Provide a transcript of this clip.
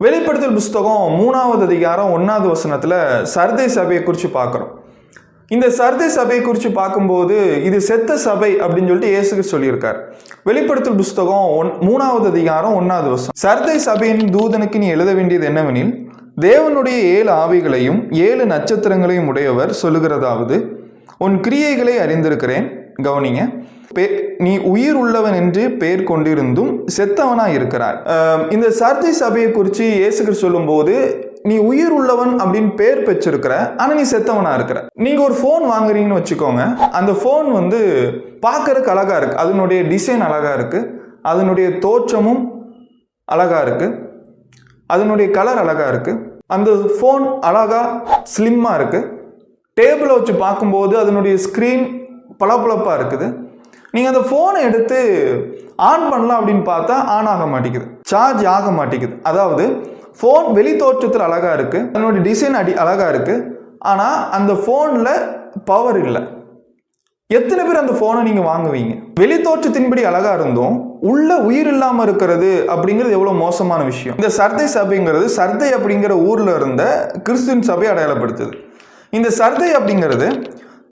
வெளிப்படுத்தல் புஸ்தகம் 3வது அதிகாரம் 1வது வசனத்துல சர்தை சபையை குறித்து பார்க்குறோம். இந்த சர்தை சபையை குறித்து பார்க்கும்போது இது செத்த சபை அப்படின்னு சொல்லிட்டு இயேசு சொல்லியிருக்கார். வெளிப்படுத்தல் புஸ்தகம் 3வது அதிகாரம் 1வது வசனம், சர்தை சபையின் தூதனுக்கு நீ எழுத வேண்டியது என்னவெனில், தேவனுடைய 7 ஆவிகளையும் 7 நட்சத்திரங்களையும் உடையவர் சொல்லுகிறதாவது, உன் கிரியைகளை அறிந்திருக்கிறேன். கவனிங்க, நீ உயிர் உள்ளவன் என்று பெயர் கொண்டிருந்தும் செத்தவனா இருக்கிறார். இந்த சர்தை சபையை குறித்து இயேசு சொல்லும் போது, நீ உயிர் உள்ளவன் அப்படின்னு பேர் பெற்றிருக்கிற, ஆனா நீ செத்தவனா இருக்கிற. நீங்க ஒரு போன் வாங்குறீங்கன்னு வச்சுக்கோங்க, அந்த போன் வந்து பார்க்கறதுக்கு அழகா இருக்கு, அதனுடைய டிசைன் அழகா இருக்கு, அதனுடைய தோற்றமும் அழகா இருக்கு, அதனுடைய கலர் அழகா இருக்கு, அந்த போன் அழகா ஸ்லிம்மா இருக்கு. டேபிளை வச்சு பார்க்கும்போது அதனுடைய ஸ்கிரீன் பளபளப்பா இருக்குது. நீங்க அந்த போனை எடுத்து ஆன் பண்ணலாம் அப்படின்னு பார்த்தா ஆன் ஆக மாட்டேங்குது, சார்ஜ் ஆக மாட்டேங்குது. அதாவது போன் வெளி தோற்றத்தில் அழகா இருக்கு, அதனுடைய டிசைன் அழகா இருக்கு, ஆனா அந்த போன்ல பவர் இல்லை. எத்தனை பேர் அந்த போனை நீங்க வாங்குவீங்க? வெளி தோற்றத்தின்படி அழகா இருந்தும் உள்ள உயிர் இல்லாம இருக்கிறது அப்படிங்கிறது எவ்வளவு மோசமான விஷயம். இந்த சர்தை சபைங்கிறது சர்தை அப்படிங்கிற ஊர்ல இருந்த கிறிஸ்துவின் சபை அடையாளப்படுத்துது. இந்த சர்தை அப்படிங்கிறது